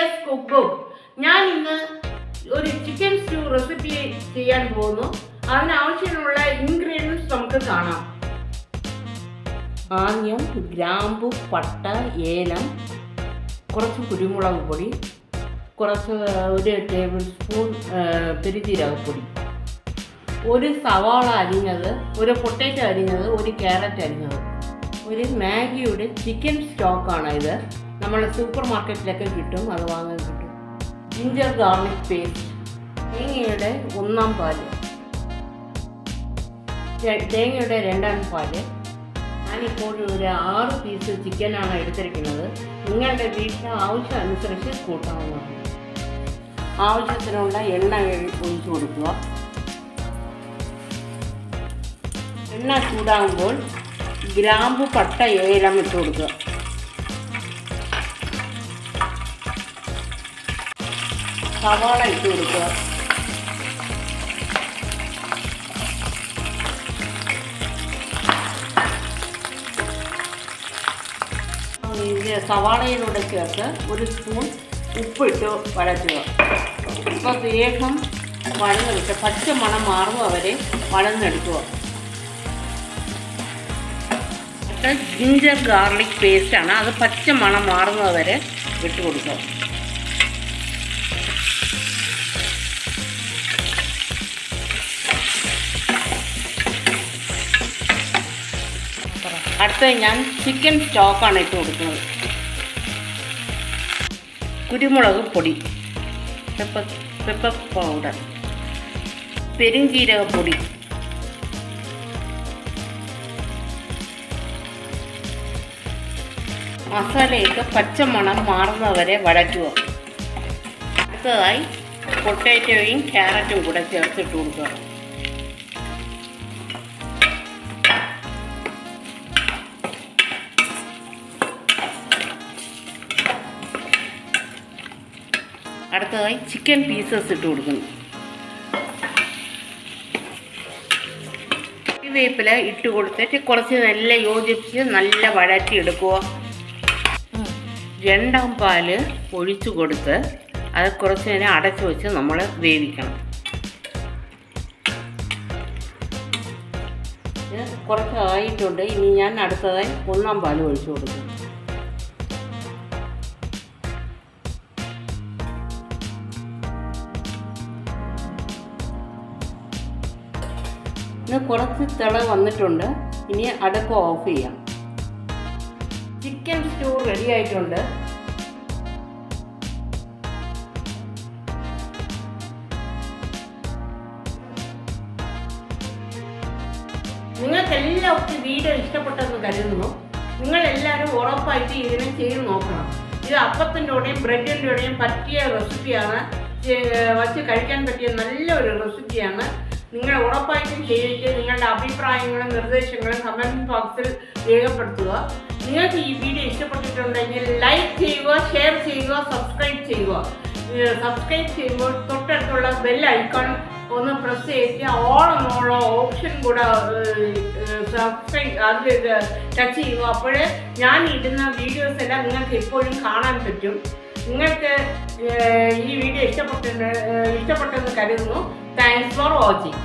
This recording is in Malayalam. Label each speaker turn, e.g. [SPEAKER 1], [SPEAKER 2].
[SPEAKER 1] Dears cook book. ഞാൻ ഇന്ന് ഒരു ചിക്കൻ സ്റ്റൂ റെസിപ്പി ചെയ്യാൻ പോകുന്നു. അതിനാവശ്യമുള്ള ഇൻഗ്രീഡിയൻസ് നമുക്ക് കാണാം. ആദ്യം ഗ്രാമ്പു, പട്ട, ഏലം, കുറച്ച് കുരുമുളക് പൊടി, ഒരു ടേബിൾ സ്പൂൺ പെരുംജീരകപ്പൊടി, ഒരു സവാള അരിഞ്ഞത്, ഒരു പൊട്ടറ്റോ അരിഞ്ഞത്, ഒരു ക്യാരറ്റ് അരിഞ്ഞത്, ഒരു മാഗിയുടെ ചിക്കൻ സ്റ്റോക്കാണ് ഇത്. നമ്മൾ സൂപ്പർ മാർക്കറ്റിലൊക്കെ കിട്ടും, അത് വാങ്ങാൻ കിട്ടും. ജിഞ്ചർ ഗാർലിക് പേസ്റ്റ്, തേങ്ങയുടെ 1 പാല്, തേങ്ങയുടെ 2 പാല്. ഞാനിപ്പോൾ ഒരു 6 പീസ് ചിക്കനാണ് എടുത്തിരിക്കുന്നത്. നിങ്ങളുടെ വീട്ടിലെ ആവശ്യം അനുസരിച്ച് കൂട്ടാവുന്നതാണ്. ആവശ്യത്തിനുള്ള എണ്ണ ഒഴിച്ചു കൊടുക്കുക. എണ്ണ ചൂടാകുമ്പോൾ ഗ്രാമ്പു, പട്ട, ഏലം ഇട്ട് കൊടുക്കുക. സവാള ഇട്ട് കൊടുക്കുക. സവാളയിലൂടെ ചേർത്ത് 1 സ്പൂൺ ഉപ്പിട്ട് വഴറ്റുക. ഇപ്പോൾ വേഗം വഴന്നെടുത്ത് പച്ച മണം മാറുക വരെ വഴന്നെടുക്കുക. ജിഞ്ചർ ഗാർലിക് പേസ്റ്റാണ്, അത് പച്ച മണം മാറുന്നത് വരെ ഇട്ട് കൊടുക്കുക. അടുത്തത് ഞാൻ ചിക്കൻ സ്റ്റോക്കാണ് ഇട്ട് കൊടുക്കുന്നത്. കുരുമുളക് പൊടി, പെപ്പർ പൗഡർ, പെരുംജീരകപ്പൊടി, മസാലയിട്ട് പച്ചമണം മാറുന്നവരെ വഴറ്റുക. അടുത്തതായി പൊട്ടാറ്റോയും ക്യാരറ്റും കൂടെ ചേർത്തിട്ട് കൊടുക്കുക. അടുത്തതായി ചിക്കൻ പീസസ് ഇട്ട് കൊടുക്കുന്നു. വേപ്പില ഇട്ട് കൊടുത്തിട്ട് കുറച്ച് നല്ല യോജിപ്പിച്ച് നല്ല വഴറ്റി എടുക്കുക. 2 പാല് ഒഴിച്ചു കൊടുത്ത് അത് കുറച്ച് നേരം അടച്ചു വെച്ച് നമ്മൾ വേവിക്കണം. കുറച്ച് ആയിട്ടുണ്ട്. ഇനി ഞാൻ അടുത്തതായി 1 പാല് ഒഴിച്ചു കൊടുക്കും. ഇത് കുറച്ച് തിള വന്നിട്ടുണ്ട്. ഇനി അടുപ്പ് ഓഫ് ചെയ്യാം. ചിക്കൻ സ്റ്റൂ റെഡി ആയിട്ടുണ്ട്. നിങ്ങൾക്കെല്ലാവർക്കും വീഡിയോ ഇഷ്ടപ്പെട്ടെന്ന് കരുതുന്നു. നിങ്ങളെല്ലാവരും ഉറപ്പായിട്ട് ഇതിനെ ചെയ്ത് നോക്കണം. ഇത് അപ്പത്തിൻ്റെ കൂടെയും ബ്രെഡിൻ്റെ കൂടെയും പറ്റിയ റെസിപ്പിയാണ്. വച്ച് കഴിക്കാൻ പറ്റിയ നല്ലൊരു റെസിപ്പിയാണ്. നിങ്ങൾ ഉറപ്പായിട്ടും ചെയ്തിട്ട് നിങ്ങളുടെ അഭിപ്രായങ്ങളും നിർദ്ദേശങ്ങളും കമൻറ്റ് ബോക്സിൽ രേഖപ്പെടുത്തുക. നിങ്ങൾക്ക് ഈ വീഡിയോ ഇഷ്ടപ്പെട്ടിട്ടുണ്ടെങ്കിൽ ലൈക്ക് ചെയ്യുക, ഷെയർ ചെയ്യുക, സബ്സ്ക്രൈബ് ചെയ്യുക. സബ്സ്ക്രൈബ് ചെയ്യുമ്പോൾ തൊട്ടടുത്തുള്ള ബെൽ ഐക്കൺ ഒന്ന് പ്രസ് ചെയ്തിട്ട് ഓൾ എന്നുള്ള ഓപ്ഷൻ കൂടെ അതിൽ ടച്ച് ചെയ്യുക. അപ്പോൾ ഞാൻ ഇടുന്ന വീഡിയോസ് എല്ലാം നിങ്ങൾക്ക് എപ്പോഴും കാണാൻ പറ്റും. നിങ്ങൾക്ക് ഈ വീഡിയോ ഇഷ്ടപ്പെട്ടെന്ന് കരുതുന്നു. Thanks for watching.